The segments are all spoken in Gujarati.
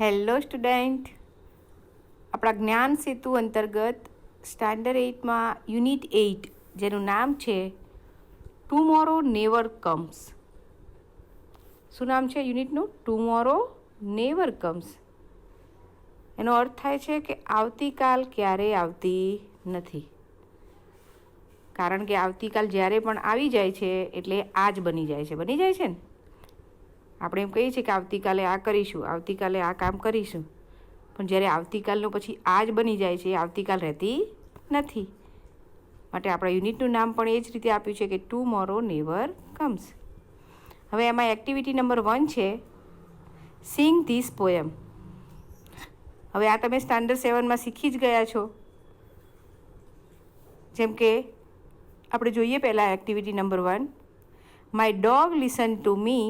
હેલો સ્ટુડન્ટ, આપણા જ્ઞાન સેતુ અંતર્ગત સ્ટાન્ડર્ડ 8માં યુનિટ 8 જેનું નામ છે ટુમોરો નેવર કમ્સ. શું નામ છે યુનિટનું? Tomorrow never comes. એનો અર્થ થાય છે કે આવતીકાલ ક્યારેય આવતી નથી, કારણ કે આવતીકાલ જ્યારે પણ આવી જાય છે એટલે આજ બની જાય છે ને. આપણે એમ કહીએ છીએ કે આવતીકાલે આ કરીશું, આવતીકાલે આ કામ કરીશું, પણ જ્યારે આવતીકાલનો પછી આજ બની જાય છે, આવતીકાલ રહેતી નથી. માટે આપણા યુનિટનું નામ પણ એ જ રીતે આપ્યું છે કે ટુમોરો નેવર કમ્સ. હવે એમાં એક્ટિવિટી નંબર 1 છે સિંગ ધીસ પોયમ. હવે આ તમે સ્ટાન્ડર્ડ 7માં શીખી જ ગયા છો. જેમ કે આપણે જોઈએ પહેલાં activity number 1. My dog listen to me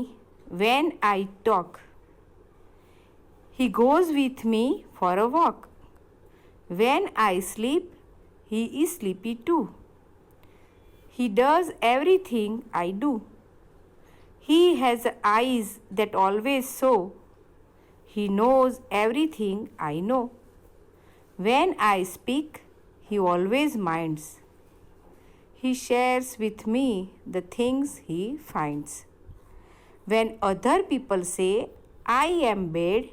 when I talk. He goes with me for a walk. When I sleep, he is sleepy too. He does everything I do. He has eyes that always show. He knows everything I know. When I speak, he always minds. He shares with me the things he finds. When other people say I am bad,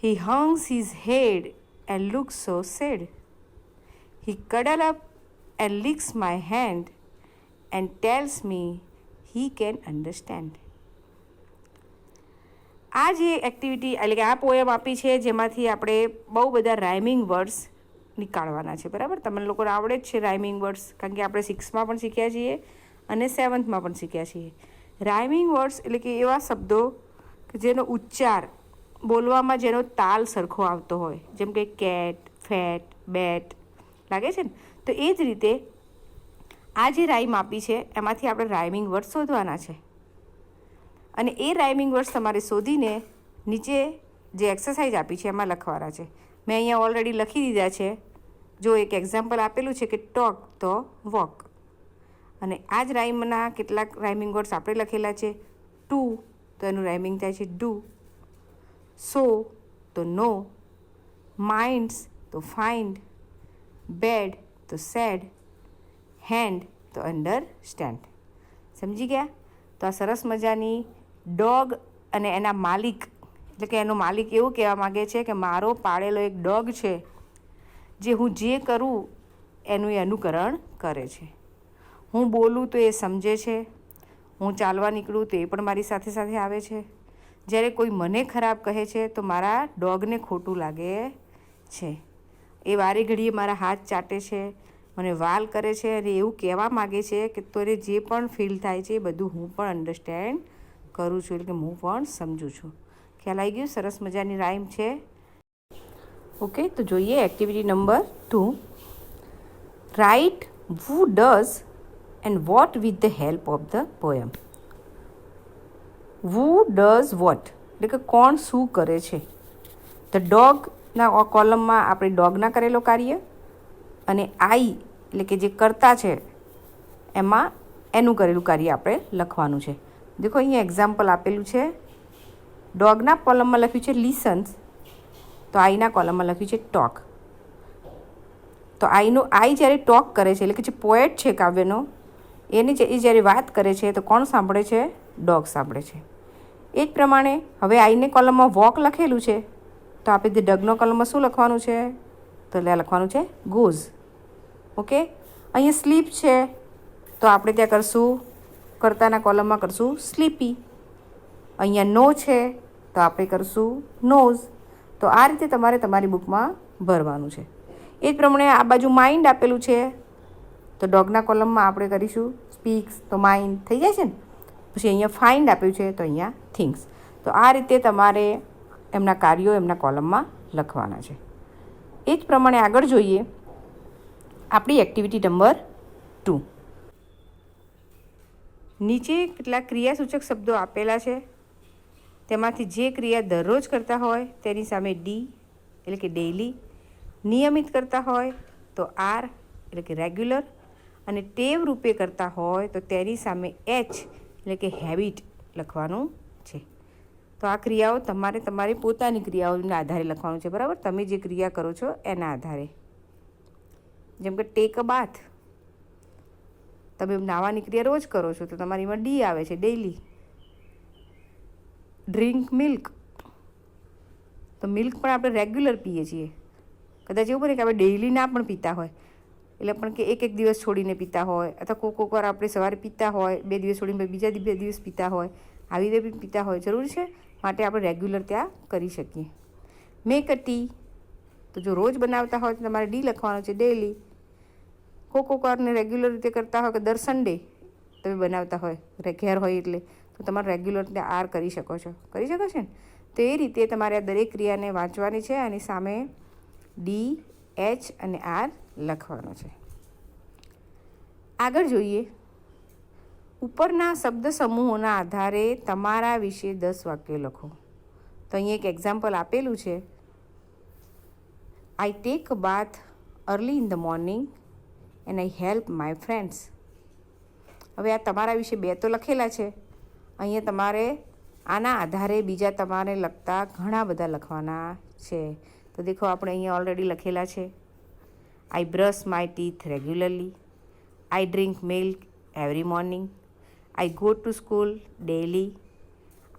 he hangs his head and looks so sad. He cuddles up and licks my hand and tells me he can understand. આ જે એક્ટિવિટી એટલે કે આ પોયમ આપી છે જેમાંથી આપણે બહુ બધા રાઇમિંગ વર્ડ્સ નીકાળવાના છે. બરાબર, તમને લોકોને આવડે જ છે રાઇમિંગ વર્ડ્સ, કારણ કે આપણે 6માં પણ શીખ્યા છીએ અને 7થમાં પણ શીખ્યા છીએ. રાઇમિંગ વર્ડ્સ એટલે કે એવા શબ્દો કે જેનો ઉચ્ચાર બોલવામાં જેનો તાલ સરખો આવતો હોય, જેમ કે કેટ, ફેટ, બેટ લાગે છે ને. તો એ જ રીતે આ જે રાઇમ આપી છે એમાંથી આપણે રાઇમિંગ વર્ડ શોધવાના છે, અને એ રાઇમિંગ વર્ડ્સ તમારે શોધીને નીચે જે એક્સરસાઇઝ આપી છે એમાં લખવાના છે. મેં અહીંયા ઓલરેડી લખી દીધા છે. જો એક એક્ઝામ્પલ આપેલું છે કે ટોક તો વોક, અને આ જ રાઇમના કેટલાક રાઇમિંગ વર્ડ્સ આપણે લખેલા છે. ટુ તો એનું રાઇમિંગ થાય છે ડુ, સો તો નો, માઇન્ડ્સ તો ફાઇન્ડ, બેડ તો સેડ, હેન્ડ તો અન્ડરસ્ટેન્ડ. સમજી ગયા? તો આ સરસ મજાની ડોગ અને એના માલિક, એટલે કે એનો માલિક એવું કહેવા માગે છે કે મારો પાળેલો એક ડોગ છે જે હું જે કરું એનું એ અનુકરણ કરે છે. હું બોલું તો એ સમજે છે, હું ચાલવા નીકળું તો એ પણ મારી સાથે સાથે આવે છે. જ્યારે કોઈ મને ખરાબ કહે છે તો મારા ડોગને ખોટું લાગે છે. એ વારે ઘડીએ મારા હાથ ચાટે છે, મને વાલ કરે છે, અને એવું કહેવા માગે છે કે તોરે જે પણ ફીલ થાય છે એ બધું હું પણ અન્ડરસ્ટેન્ડ કરું છું, એટલે કે હું પણ સમજું છું. ખ્યાલ આવી ગયું? સરસ મજાની રાઇમ છે. ઓકે, તો જોઈએ activity number 2. Write who does and what with the help of the poem. Who does what એટલે કે કોણ શું કરે છે. ધ ડોગના કોલમમાં આપણે ડોગના કરેલો કાર્ય, અને આઈ એટલે કે જે કરતા છે એમાં એનું કરેલું કાર્ય આપણે લખવાનું છે. દેખો અહીંયા એક્ઝામ્પલ આપેલું છે. ડોગના કોલમમાં લખ્યું છે લિસન્સ, તો આઈના કોલમમાં લખ્યું છે ટોક. તો આઈ જ્યારે ટોક કરે છે એટલે કે જે પોએટ છે કાવ્યનો, એ જ્યારે વાત કરે છે તો કોણ સાંભળે છે? ડોગ સાંભળે છે. એ જ પ્રમાણે હવે આઈને કોલમમાં વોક લખેલું છે, તો આપણે ડગનો કોલમમાં શું લખવાનું છે? તો લખવાનું છે ગોઝ. ઓકે, અહીંયા સ્લીપ છે તો આપણે ત્યાં કરશું કર્તાના કોલમમાં કરશું સ્લીપી. અહીંયા નો છે તો આપણે કરશું નોઝ. તો આ રીતે તમારે તમારી બુકમાં ભરવાનું છે. એ જ પ્રમાણે આ બાજુ માઇન્ડ આપેલું છે, તો ડોગના કોલમમાં આપણે કરીશું સ્પીક્સ, તો માઇન્ડ થઈ જાય છે ને. પછી અહીંયા ફાઇન્ડ આપ્યું છે તો અહીંયા થિંગ્સ. તો આ રીતે તમારે એમના કાર્યો એમના કોલમમાં લખવાના છે. એ જ પ્રમાણે આગળ જોઈએ આપણી એક્ટિવિટી નંબર 2. નીચે કેટલાક ક્રિયાસૂચક શબ્દો આપેલા છે, તેમાંથી જે ક્રિયા દરરોજ કરતા હોય તેની સામે ડી એટલે કે ડેઇલી, નિયમિત કરતા હોય તો આર એટલે કે રેગ્યુલર, અને ટેવ રૂપે કરતા હોય તો તેની સામે એચ એટલે કે હેબિટ લખવાનું છે. તો તો આ ક્રિયાઓ તમારે તમારી પોતાની ક્રિયાઓના આધારે લખવાનું છે, બરાબર? તમે જે ક્રિયા કરો છો એના આધારે. જેમ કે ટેક અ બાથ, તમે નાહવાની ક્રિયા રોજ કરો છો તો તમારીમાં ડી આવે છે, ડેઈલી. ડ્રિંક મિલ્ક, તો મિલ્ક પણ આપણે રેગ્યુલર પીએ છીએ. કદાચ એવું બને કે આપણે ડેઈલી ના પણ પીતા હોય, એટલે પણ કે એક દિવસ છોડીને પીતા હોય, અથવા કોક વાર આપણે સવારે પીતા હોય, 2 દિવસ છોડીને બીજા 2 દિવસ પીતા હોય, આવી રીતે બી પીતા હોય, જરૂર છે. માટે આપણે રેગ્યુલર ત્યાં કરી શકીએ. મેક અ ટી, તો જો રોજ બનાવતા હોય તો તમારે ડી લખવાનું છે, ડેઈલી. કોક વારને રેગ્યુલર રીતે કરતા હોય કે દર સન્ડે તમે બનાવતા હોય ઘેર હોય એટલે, તો તમારે રેગ્યુલર ત્યાં આર કરી શકો છો ને. તો એ રીતે તમારે આ દરેક ક્રિયાને વાંચવાની છે અને સામે ડી, એચ અને આર લખવાનો છે. આગળ જોઈએ, ઉપરના શબ્દ સમૂહોના આધારે તમારા વિશે 10 વાક્યો લખો. તો અહીંયા એક એક્ઝામ્પલ આપેલું છે. I take a bath early in the morning and I help my friends. હવે આ તમારા વિશે 2 તો લખેલા છે. અહીંયા તમારે આના આધારે બીજા તમારે લગતા ઘણા બધા લખવાના છે. તો દેખો, આપણે અહીંયા ઓલરેડી લખેલા છે. I brush my teeth regularly, I drink milk every morning, I go to school daily,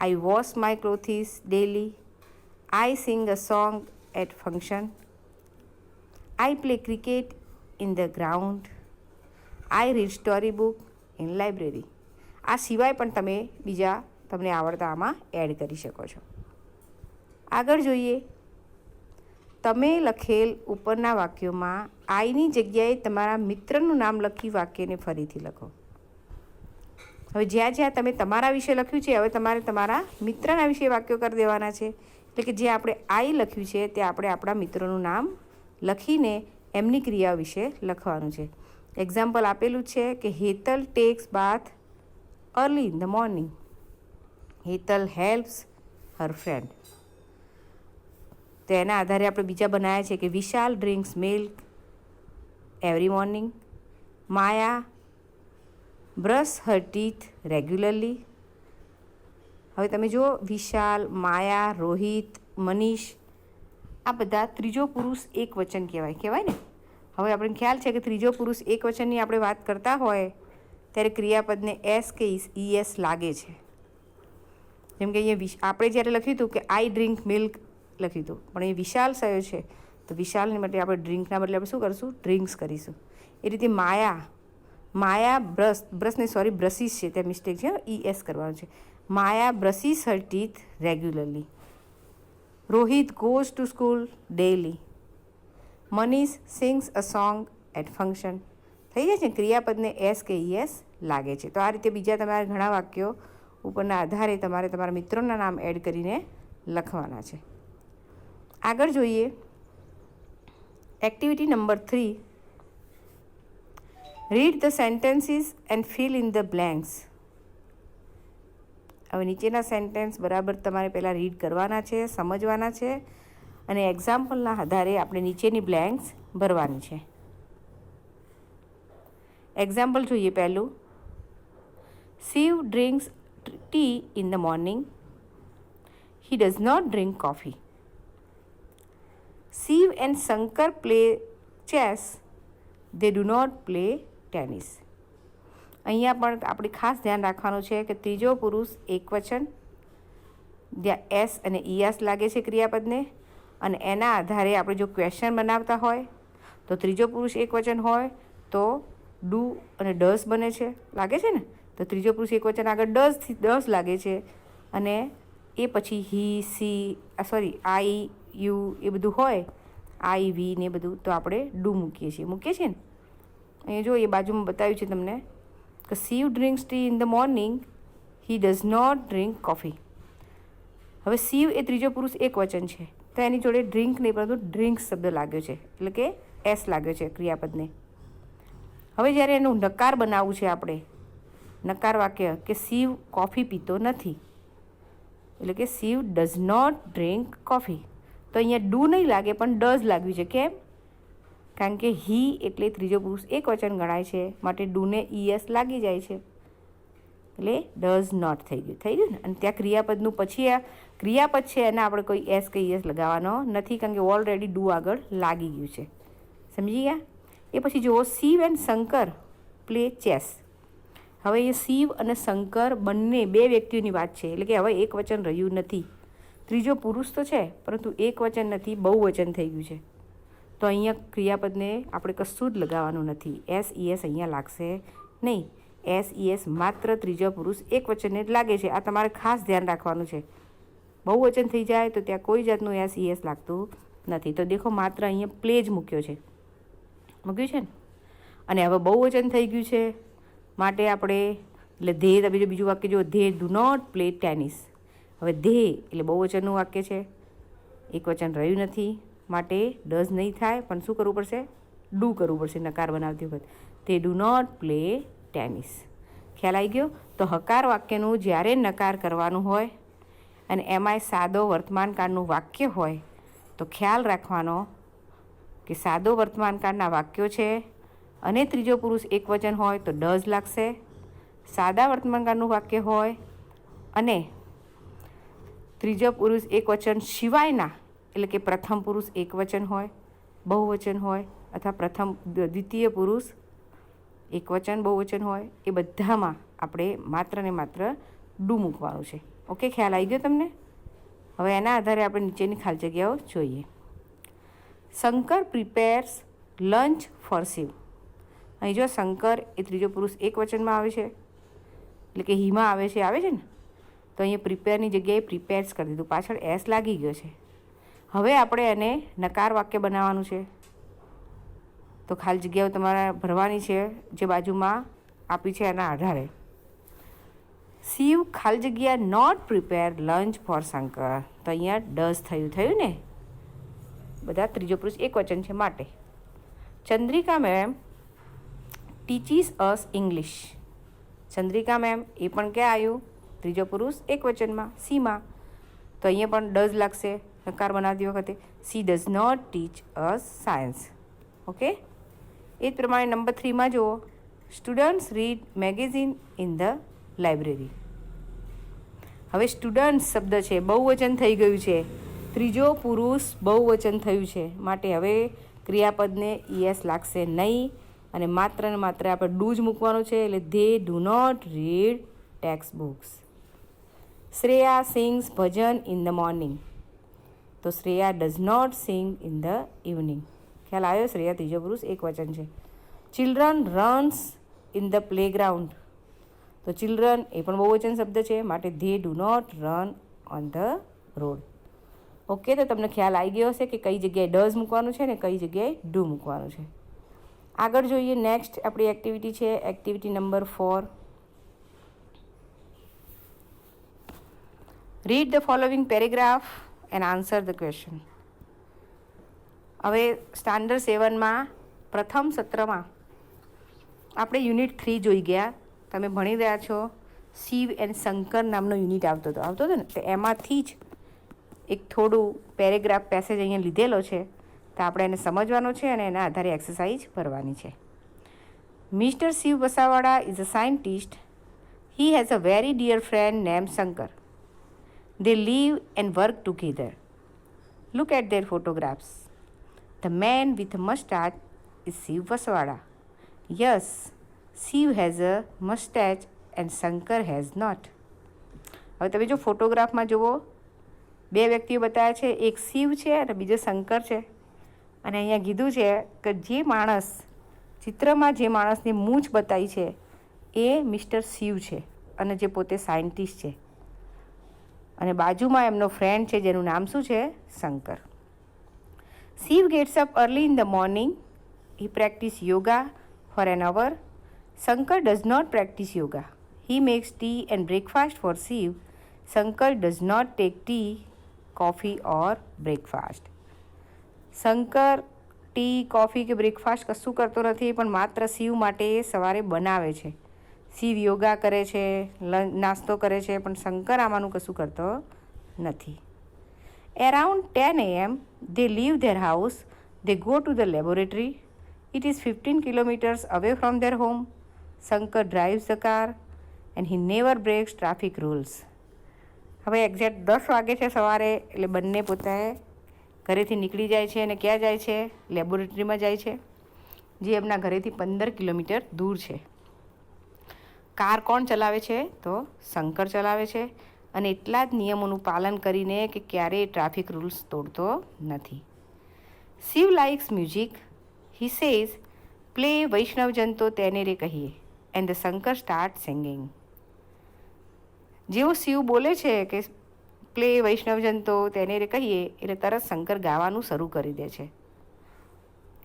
I wash my clothes daily, I sing a song at function, I play cricket in the ground, I read story book in library. આ સિવાય પણ તમે બીજા તમને આવડતા આમાં એડ કરી શકો છો. આગળ જોઈએ, તમે લખેલ ઉપરના વાક્યોમાં આઈની જગ્યાએ તમારા મિત્રનું નામ લખી વાક્યને ફરીથી લખો. હવે જ્યાં જ્યાં તમે તમારા વિશે લખ્યું છે, હવે તમારે તમારા મિત્રના વિશે વાક્યો કરી દેવાના છે. એટલે કે જે આપણે આઈ લખ્યું છે તે આપણે આપણા મિત્રોનું નામ લખીને એમની ક્રિયાઓ વિશે લખવાનું છે. એક્ઝામ્પલ આપેલું છે કે Hetal tax bath early in the morning, Hetal helps her friend. તો એના આધારે આપણે બીજા બનાવ્યા છે કે વિશાલ ડ્રિંક્સ મિલ્ક એવરી મોર્નિંગ, માયા બ્રશ હર ટીથ રેગ્યુલરલી. હવે તમે જુઓ, વિશાલ, માયા, રોહિત, મનીષ, આ બધા ત્રીજો પુરુષ એક વચન કહેવાય ને. હવે આપણને ખ્યાલ છે કે ત્રીજો પુરુષ એક વચનની આપણે વાત કરતા હોય ત્યારે ક્રિયાપદને એસ કે ઈએસ લાગે છે. જેમ કે અહીંયા આપણે જ્યારે લખ્યું હતું કે આઈ ડ્રિંક મિલ્ક લખ્યું હતું, પણ એ વિશાલ થયો છે તો વિશાલને માટે આપણે ડ્રિંકના બદલે આપણે શું કરીશું? ડ્રિંક્સ કરીશું. એ રીતે માયા બ્રશિસ છે, ત્યાં મિસ્ટેક છે, ઈએસ કરવાનું છે. Maya brushes her teeth regularly, Rohit goes to school daily, Manish sings a song at function. થઈ જાય છે, ક્રિયાપદને એસ કે ઈએસ લાગે છે. તો આ રીતે બીજા તમારા ઘણા વાક્યો ઉપરના આધારે તમારે તમારા મિત્રોના નામ એડ કરીને લખવાના છે. આગળ જોઈએ, activity number 3, read the sentences and fill in the blanks. હવે નીચેના સેન્ટેન્સ બરાબર તમારે પહેલાં રીડ કરવાના છે, સમજવાના છે અને એક્ઝામ્પલના આધારે આપણે નીચેની બ્લેન્ક્સ ભરવાની છે. એક્ઝામ્પલ જોઈએ પહેલું, Shiv drinks tea in the morning, he does not drink coffee. Shiv and Shankar play chess, they do not play tennis. અહીંયા પણ આપણે ખાસ ધ્યાન રાખવાનું છે કે ત્રીજો પુરુષ એકવચન, જ્યાં એસ અને ઈએસ લાગે છે ક્રિયાપદને, અને એના આધારે આપણે જો ક્વેશ્ચન બનાવતા હોય તો ત્રીજો પુરુષ એકવચન હોય તો ડુ અને ડઝ બને છે, લાગે છે ને. તો ત્રીજો પુરુષ એકવચન આગળ ડઝ લાગે છે અને એ પછી હી, સી, આઈ, યુ એ બધું હોય, આઈ, વી ને બધું, તો આપણે ડુ મૂકીએ છીએ ને. અહીંયા જો એ બાજુમાં બતાવ્યું છે તમને કે Shiv drinks tea in the morning, he does not drink coffee. હવે શિવ એ ત્રીજો પુરુષ એક વચન છે તો એની જોડે ડ્રિંક નહીં પરંતુ ડ્રિંક્સ શબ્દ લાગ્યો છે, એટલે કે એસ લાગ્યો છે ક્રિયાપદને. હવે જ્યારે એનું નકાર બનાવવું છે આપણે, નકાર વાક્ય કે શિવ કોફી પીતો નથી, એટલે કે Shiv does not drink coffee, તો અહીંયા ડુ નહીં લાગે પણ ડઝ લાગ્યું છે. કેમ? કારણ કે હી એટલે ત્રીજો પુરુષ એક વચન ગણાય છે, માટે ડુને ઈએસ લાગી જાય છે, એટલે ડઝ નોટ થઈ ગયું ને. અને ત્યાં ક્રિયાપદનું પછી આ ક્રિયાપદ છે એને આપણે કોઈ એસ કે ઈએસ લગાવવાનો નથી, કારણ કે ઓલરેડી ડુ આગળ લાગી ગયું છે. સમજી ગયા? એ પછી જુઓ, Shiv and Shankar play chess. હવે એ શિવ અને શંકર બંને બે વ્યક્તિઓની વાત છે, એટલે કે હવે એક વચન રહ્યું નથી. ત્રીજો પુરુષ તો છે પરંતુ એક વચન નથી, બહુવચન થઈ ગયું છે. તો અહીંયા ક્રિયાપદને આપણે કશું જ લગાવવાનું નથી. એસ ઈએસ અહીંયા લાગશે નહીં. એસ ઈએસ માત્ર ત્રીજો પુરુષ એક વચનને જ લાગે છે. આ તમારે ખાસ ધ્યાન રાખવાનું છે. બહુવચન થઈ જાય તો ત્યાં કોઈ જાતનું એસ ઈએસ લાગતું નથી. તો દેખો, માત્ર અહીંયા પ્લે જ મૂક્યો છે, મૂક્યું છે ને. અને હવે બહુવચન થઈ ગયું છે માટે આપણે એટલે ધે, તમે બીજું વાક્ય જો, they do not play tennis. હવે ધે એટલે બહુવચનનું વાક્ય છે, એક વચન રહ્યું નથી માટે ડઝ નહીં થાય, પણ શું કરવું પડશે? ડુ કરવું પડશે નકાર બનાવતી વખત. They do not play tennis. ખ્યાલ આવી ગયો? તો હકાર વાક્યનું જ્યારે નકાર કરવાનું હોય અને એમાંય સાદો વર્તમાનકાળનું વાક્ય હોય તો ખ્યાલ રાખવાનો કે સાદો વર્તમાનકાળના વાક્યો છે અને ત્રીજો પુરુષ એક વચન હોય તો ડઝ લાગશે. સાદા વર્તમાનકાળનું વાક્ય હોય અને ત્રીજો પુરુષ એક વચન સિવાયના, એટલે કે પ્રથમ પુરુષ એક વચન હોય, બહુવચન હોય, અથવા દ્વિતીય પુરુષ એક વચન બહુવચન હોય, એ બધામાં આપણે માત્ર ને માત્ર ડુ મૂકવાનું છે. ઓકે, ખ્યાલ આવી ગયો તમને? હવે એના આધારે આપણે નીચેની ખાલી જગ્યાઓ જોઈએ. Shankar prepares lunch for Shiv. અહીં જો શંકર એ ત્રીજો પુરુષ એક વચનમાં આવે છે, એટલે કે હીમાં આવે છે ને. તો અહીંયા પ્રિપેરની જગ્યાએ પ્રિપેર્સ કરી દીધું, પાછળ એસ લાગી ગયો છે. હવે આપણે એને નકાર વાક્ય બનાવવાનું છે. તો ખાલી જગ્યાઓ તમારે ભરવાની છે જે બાજુમાં આપી છે એના આધારે. શિવ ખાલી જગ્યા not prepare lunch for Shankar. તો અહીંયા ડઝ થયું ને, બધા ત્રીજો પુરુષ એક વચન છે માટે. Chandrika ma'am teaches us English. Chandrika ma'am એ પણ ક્યાં આવ્યું? ત્રીજો પુરુષ એક વચનમાં, સીમાં. તો અહીંયા પણ ડઝ લાગશે નકાર બનાવતી વખતે. She does not teach us science. Okay, એ જ પ્રમાણે નંબર 3માં જુઓ, students read magazine in the library. હવે સ્ટુડન્ટ્સ શબ્દ છે, બહુવચન થઈ ગયું છે, ત્રીજો પુરુષ બહુવચન થયું છે માટે હવે ક્રિયાપદને ઈએસ લાગશે નહીં અને માત્ર ને માત્ર આપણે ડુ જ મૂકવાનું છે. એટલે they do not read text books. Shreya sings bhajan in the morning. તો Shreya does not sing in the evening. ખ્યાલ આવ્યો? શ્રેયા ત્રીજો પુરુષ એક વચન છે. Children runs in the playground. તો ચિલ્ડ્રન એ પણ બહુવચન શબ્દ છે માટે they do not run on the road. Okay, તો તમને ખ્યાલ આવી ગયો હશે કે કઈ જગ્યાએ ડઝ મૂકવાનું છે ને કઈ જગ્યાએ ડુ મૂકવાનું છે. આગળ જોઈએ, નેક્સ્ટ આપણી એક્ટિવિટી છે activity number 4. Read the following paragraph and answer the question. હવે સ્ટાન્ડર્ડ 7માં પ્રથમ સત્રમાં આપણે યુનિટ 3 જોઈ ગયા. તમે ભણી રહ્યા છો શિવ એન્ડ શંકર નામનો યુનિટ આવતો હતો ને, તો એમાંથી જ એક થોડું પેરેગ્રાફ પેસેજ અહીંયા લીધેલો છે. તો આપણે એને સમજવાનો છે અને એના આધારે એક્સરસાઇઝ ભરવાની છે. Mister Shiv Vasavada is a scientist. He has a very dear friend name Shankar. They live and work together. Look at their photographs. The man with a mustache is Shiv Vasawada. Yes, Shiv has a mustache and Shankar has not. હવે તમે જો ફોટોગ્રાફમાં જુઓ, બે વ્યક્તિઓ બતાવ્યા છે, એક શિવ છે અને બીજો શંકર છે. અને અહીંયા કીધું છે કે જે માણસ ચિત્રમાં જે માણસની મૂંછ બતાવી છે એ મિસ્ટર શિવ છે અને જે પોતે સાયન્ટિસ્ટ છે. અને બાજુમાં એમનો ફ્રેન્ડ છે જેનું નામ શું છે? Shankar. Shiv gets up early in the morning. He practice yoga for an hour. Shankar does not practice yoga. He makes tea and breakfast for Shiv. Shankar does not take tea, coffee or breakfast. Shankar tea, coffee કે બ્રેકફાસ્ટ કશું કરતો નથી, પણ માત્ર શિવ માટે સવારે બનાવે છે. શિવ યોગા કરે છે, નાસ્તો કરે છે, પણ શંકર આમાંનું કશું કરતો નથી. Around 10 AM they leave their house. They go to the laboratory. It is 15 kilometers away from their home. Shankar drives the car and he never breaks traffic rules. હવે એક્ઝેક્ટ 10 વાગે છે સવારે, એટલે બંને પોતાએ ઘરેથી નીકળી જાય છે અને ક્યાં જાય છે? લેબોરેટરીમાં જાય છે, જે એમના ઘરેથી 15 કિલોમીટર દૂર છે. કાર કોણ ચલાવે છે? તો શંકર ચલાવે છે, અને એટલા જ નિયમોનું પાલન કરીને કે ક્યારેય ટ્રાફિક રૂલ્સ તોડતો નથી. Shiv likes music, he says play Vaishnavjan તો તેને રે કહીએ, and the Shankar start singing. જેવો શિવ બોલે છે કે પ્લે વૈષ્ણવજન તો તેને રે કહીએ, એટલે તરત શંકર ગાવાનું શરૂ કરી દે છે.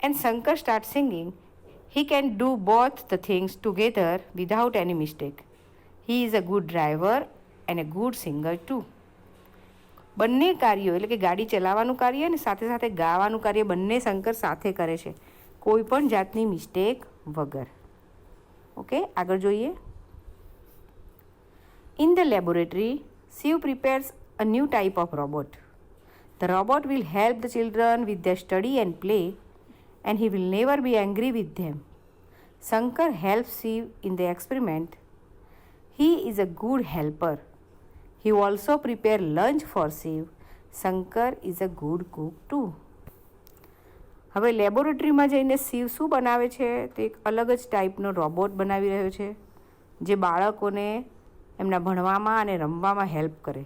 And Shankar start singing, he can do both the things together without any mistake. He is a good driver and a good singer too. બંને કાર્યો એટલે કે ગાડી ચલાવવાનું કાર્ય અને સાથે સાથે ગાવાનું કાર્ય બંને શંકર સાથે કરે છે, કોઈ પણ જાતની મિસ્ટેક વગર. ઓકે, આગળ જોઈએ. In the laboratory, Shiv prepares a new type of robot. The robot will help the children with their study and play, and he will never be angry with them. Shankar helps Shiv in the experiment. He is a good helper. He also prepares lunch for Shiv. Shankar is a good cook too. હવે લેબોરેટરીમાં જઈને શિવ શું બનાવે છે? તો એક અલગ જ ટાઈપનો રોબોટ બનાવી રહ્યો છે, જે બાળકોને એમના ભણવામાં અને રમવામાં હેલ્પ કરે,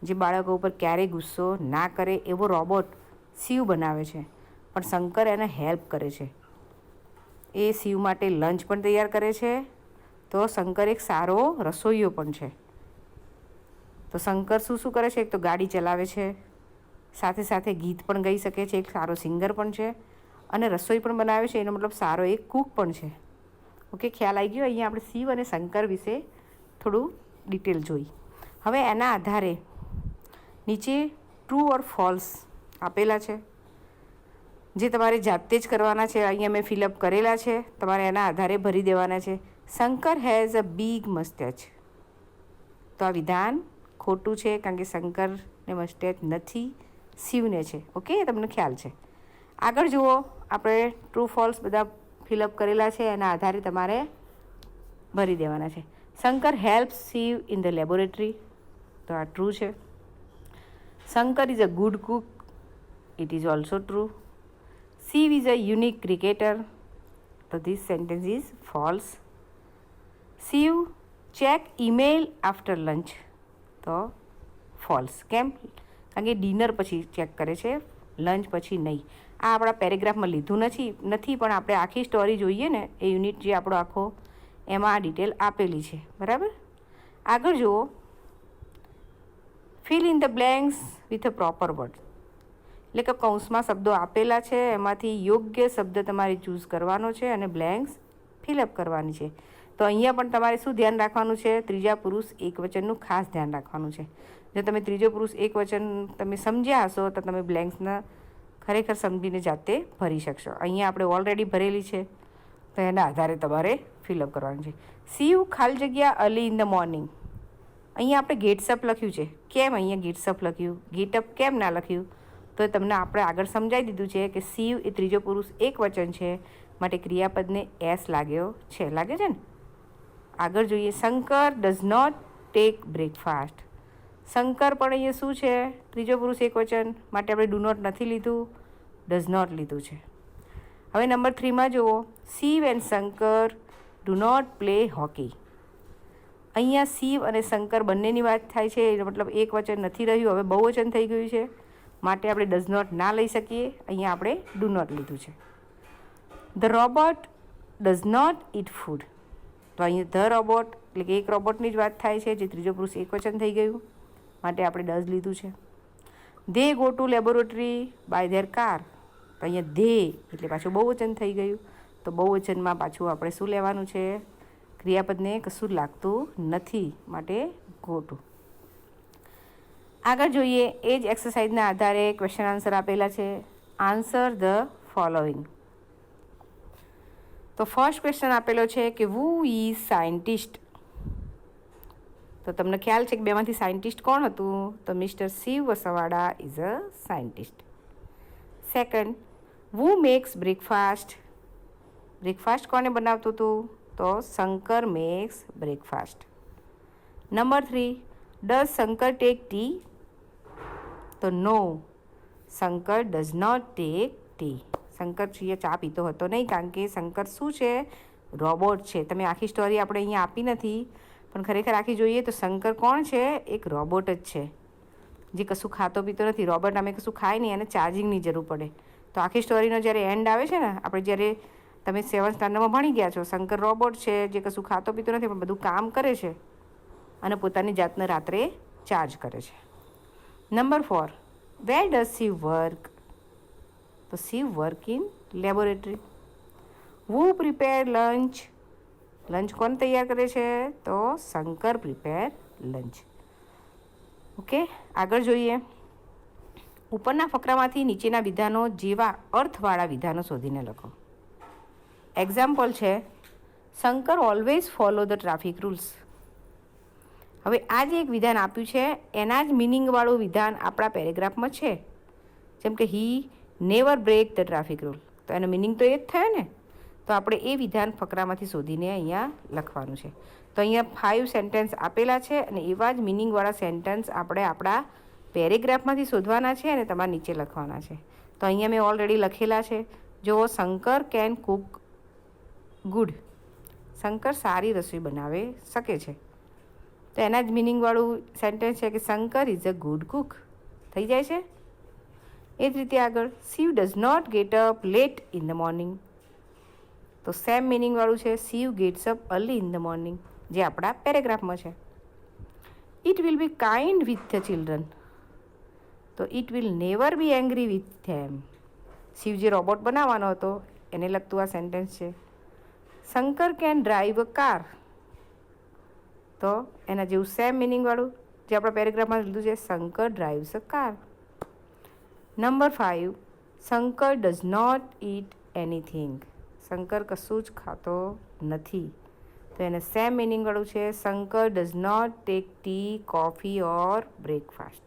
જે બાળકો ઉપર ક્યારેય ગુસ્સો ના કરે એવો રોબોટ શિવ બનાવે છે. પણ શંકર એને હેલ્પ કરે છે. એ શિવ માટે લંચ પણ તૈયાર કરે છે. તો શંકર એક સારો રસોઈયો પણ છે. તો શંકર શું શું કરે છે? એક તો ગાડી ચલાવે છે, સાથે સાથે ગીત પણ ગાઈ શકે છે, એક સારો સિંગર પણ છે, અને રસોઈ પણ બનાવે છે. એનો મતલબ સારો એક કૂક પણ છે. ઓકે, ખ્યાલ આવી ગયો? અહીંયા આપણે શિવ અને શંકર વિશે થોડું ડિટેલ જોઈ. હવે એના આધારે નીચે ટ્રુ ઓર ફોલ્સ આપેલા છે, જે તમારે જાતે જ કરવાના છે. અહીંયા મેં ફિલઅપ કરેલા છે, તમારે એના આધારે ભરી દેવાના છે. Shankar has a big moustache. તો આ વિધાન ખોટું છે, કારણ કે શંકરને મસ્ટેચ નથી, શિવને છે. ઓકે, તમને ખ્યાલ છે? આગળ જુઓ, આપણે ટ્રુ ફોલ્સ બધા ફિલઅપ કરેલા છે, એના આધારે તમારે ભરી દેવાના છે. Shankar helps Shiv in the laboratory. તો આ ટ્રુ છે. Shankar is a good cook. It is also true. Shiv is a unique cricketer. તો this sentence is false. Shiv check email after lunch. તો ફોલ્સ. કેમ? કારણ કે ડિનર પછી ચેક કરે છે, લંચ પછી નહીં. આ આપણા પેરેગ્રાફમાં લીધું નથી, પણ આપણે આખી સ્ટોરી જોઈએ ને, એ યુનિટ જે આપણો આખો, એમાં આ ડિટેલ આપેલી છે. બરાબર? આગળ જુઓ. Fill in the blanks with a proper word. એટલે કે કૌંસમાં શબ્દો આપેલા છે, એમાંથી યોગ્ય શબ્દ તમારે ચૂઝ કરવાનો છે અને બ્લેન્ક્સ ફિલઅપ કરવાની છે. તો અહીંયા પણ તમારે શું ધ્યાન રાખવાનું છે? ત્રીજા પુરુષ એકવચનનું ખાસ ધ્યાન રાખવાનું છે. જો તમે ત્રીજો પુરુષ એકવચન તમે સમજ્યા હશો તો તમે બ્લેન્ક્સના ખરેખર સમજીને જાતે ભરી શકશો. અહીંયા આપણે ઓલરેડી ભરેલી છે, તો એના આધારે તમારે ફિલઅપ કરવાનું છે. શિવ ખાલી જગ્યા અર્લી ઇન ધ મોર્નિંગ. અહીંયા આપણે ગેટ્સઅપ લખ્યું છે. કેમ અહીંયા ગેટ્સઅપ લખ્યું? ગેટઅપ કેમ ના લખ્યું? તો તમને આપણે આગળ સમજાવી દીધું છે કે શિવ એ ત્રીજો પુરુષ એકવચન છે, માટે ક્રિયાપદને એસ લાગ્યો છે. લાગે છે ને? આગળ જોઈએ. Shankar does not take breakfast. Shankar પણ અહીંયા શું છે? ત્રીજો પુરુષ એકવચન, માટે આપણે ડુ નોટ નથી લીધું, ડઝ નોટ લીધું છે. હવે નંબર 3માં જુઓ. Shiv and Shankar do not play hockey. અહીંયા શિવ અને શંકર બંનેની વાત થાય છે, એનો મતલબ એકવચન નથી રહ્યું, હવે બહુવચન થઈ ગયું છે, માટે આપણે ડઝ નોટ ના લઈ શકીએ. અહીંયા આપણે ડુ નોટ લીધું છે. The robot does not eat food. તો અહીંયા ધ રોબોટ એટલે કે એક રોબોટની જ વાત થાય છે, જે ત્રીજો પુરુષ એકવચન થઈ ગયું, માટે આપણે ડઝ લીધું છે. They go to laboratory by their car. તો અહીંયા ધે એટલે પાછું બહુવચન થઈ ગયું, તો બહુવચનમાં પાછું આપણે શું લેવાનું છે? ક્રિયાપદને કશું લાગતું નથી, માટે ગો ટુ. આગળ જોઈએ. એ જ એક્સરસાઇઝના આધારે ક્વેશ્ચન આન્સર આપેલા છે. Answer the following. તો ફર્સ્ટ ક્વેશ્ચન આપેલો છે કે વુ ઇઝ સાયન્ટિસ્ટ. તો તમને ખ્યાલ છે કે બેમાંથી સાયન્ટિસ્ટ કોણ હતું? તો mister Shiv Vasavada is a scientist. Second, who makes breakfast. Breakfast કોને બનાવતું હતું? તો Shankar makes breakfast. Number 3, does Shankar take tea? તો no, Shankar does not take tea. Shankar ચા પીતો હતો નહીં, કારણ કે શંકર શું છે? રોબોટ છે. તમે આખી સ્ટોરી આપણે અહીંયા આપી નથી, પણ ખરેખર આખી જોઈએ તો શંકર કોણ છે? એક રોબોટ જ છે, જે કશું ખાતો પીતો નથી. રોબોટ અમે કશું ખાય નહીં, એને ચાર્જિંગની જરૂર પડે. તો આખી સ્ટોરીનો જ્યારે એન્ડ આવે છે ને, આપણે જ્યારે તમે 7th સ્ટાન્ડર્ડમાં ભણી ગયા છો, શંકર રોબોટ છે જે કશું ખાતો પીતો નથી, પણ બધું કામ કરે છે અને પોતાની જાતને રાત્રે ચાર્જ કરે છે. Number 4, where does Shiv work? તો Shiv work in laboratory. Who prepare lunch? Lunch કોણ તૈયાર કરે છે? તો શંકર પ્રિપેર લંચ. ઓકે, આગળ જોઈએ. ઉપરના ફકરામાંથી નીચેના વિધાનો જેવા અર્થવાળા વિધાનો શોધીને લખો. એક્ઝામ્પલ છે, Shankar always follow the traffic rules. હવે આ જે એક વિધાન આપ્યું છે એના જ મિનિંગવાળું વિધાન આપણા પેરેગ્રાફમાં છે. જેમ કે he never break the traffic rule, તો એનો મિનિંગ તો એ જ થયો ને. તો આપણે એ વિધાન ફકરામાંથી શોધીને અહીંયા લખવાનું છે. તો અહીંયા 5 સેન્ટેન્સ આપેલા છે અને એવા જ મિનિંગવાળા સેન્ટેન્સ આપણે આપણા પેરેગ્રાફમાંથી શોધવાના છે અને તમારે નીચે લખવાના છે. તો અહીંયા મેં ઓલરેડી લખેલા છે. જો Shankar can Cook good, Shankar સારી રસોઈ બનાવી શકે છે. તો એના જ મિનિંગવાળું સેન્ટેન્સ છે કે Shankar is a good cook. થઈ જાય છે. એ જ રીતે આગળ, Shiv does not get up late in the morning. તો સેમ મિનિંગવાળું છે, Shiv gets up early in the morning, જે આપણા પેરેગ્રાફમાં છે. It will be kind with the children. તો it will never be angry with them. Shiv જે રોબોટ બનાવવાનો હતો એને લગતું આ સેન્ટેન્સ છે. Shankar can drive a car. તો એના જેવું સેમ મિનિંગવાળું જે આપણા પેરેગ્રાફમાં લીધું છે, Shankar drives a car. Number 5, Shankar does not eat anything. Shankar કશું જ ખાતો નથી. તો એને સેમ મિનિંગવાળું છે, Shankar does not take tea, coffee or breakfast.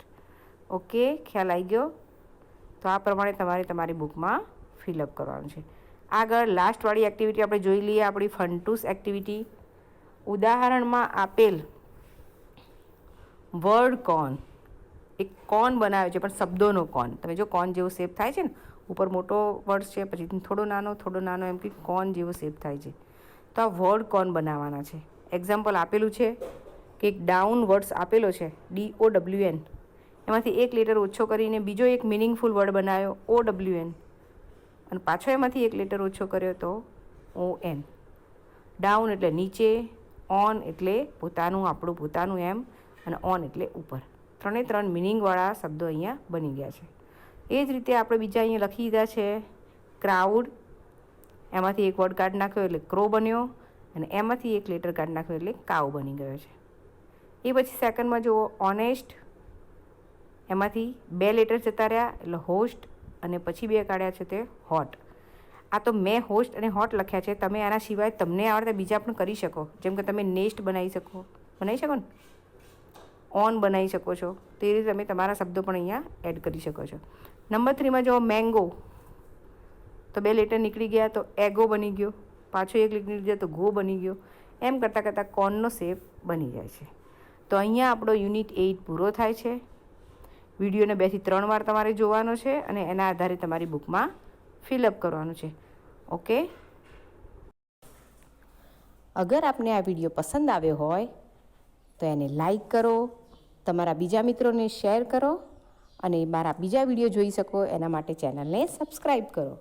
Okay, ખ્યાલ આવી ગયો? તો આ પ્રમાણે તમારે તમારી બુકમાં ફિલઅપ કરવાનું છે. આગળ લાસ્ટવાળી એક્ટિવિટી આપણે જોઈ લઈએ, આપણી ફંટૂસ એક્ટિવિટી. ઉદાહરણમાં આપેલ વર્ડ કોન, એક કોન બનાવ્યો છે પણ શબ્દોનો કોન. તમે જો કોન જેવો શેપ થાય છે ને, ઉપર મોટો વર્ડ છે પછી થોડો નાનો એમ કે કોન જેવો શેપ થાય છે. તો આ વર્ડ કોન બનાવવાના છે. એક્ઝામ્પલ આપેલું છે કે એક ડાઉન વર્ડ્સ આપેલો છે, DOWN. એમાંથી એક લેટર ઓછો કરીને બીજો એક મિનિંગફુલ વર્ડ બનાવ્યો, OWN. અને પાછો એમાંથી એક લેટર ઓછો કર્યો તો ON. ડાઉન એટલે નીચે, ઓન એટલે પોતાનું, આપણું પોતાનું એમ, અને ઓન એટલે ઉપર. 3 મિનિંગવાળા શબ્દો અહીંયા બની ગયા છે. એ જ રીતે આપણે બીજા અહીંયા લખી દીધા છે, ક્રાઉડ. એમાંથી એક વર્ડ કાઢી નાખ્યો એટલે ક્રો બન્યો, અને એમાંથી એક લેટર કાઢી નાખ્યો એટલે કાવ બની ગયો છે. એ પછી સેકન્ડમાં જુઓ, ઓનેસ્ટ. એમાંથી 2 લેટર જતા રહ્યા એટલે હોસ્ટ, અને પછી 2 કાઢ્યા છે તે હોટ. આ તો મેં હોસ્ટ અને હોટ લખ્યા છે. તમે આના સિવાય તમને આવડતા બીજા પણ કરી શકો. જેમ કે તમે નેસ્ટ બનાવી શકો ને, ઓન બનાવી શકો છો. તે રીતે તમે તમારા શબ્દો પણ અહીંયા એડ કરી શકો છો. નંબર 3માં જો મેંગો, તો 2 લેટર નીકળી ગયા તો એગો બની ગયો. પાછો એક લેટર નીકળી ગયો તો ગો બની ગયો. એમ કરતાં કરતાં કોનનો શેપ બની જાય છે. તો અહીંયા આપણો યુનિટ 8 પૂરો થાય છે. વિડીયોને 2 થી 3 વાર તમારે જોવાનો છે અને એના આધારે તમારી બુકમાં ફિલઅપ કરવાનું છે. ઓકે. અગર આપને આ વિડીયો પસંદ આવ્યો હોય તો એને લાઈક કરો, તમારા બીજા મિત્રોને શેર કરો, અને મારા બીજા વિડીયો જોઈ શકો એના માટે ચેનલને સબસ્ક્રાઈબ કરો.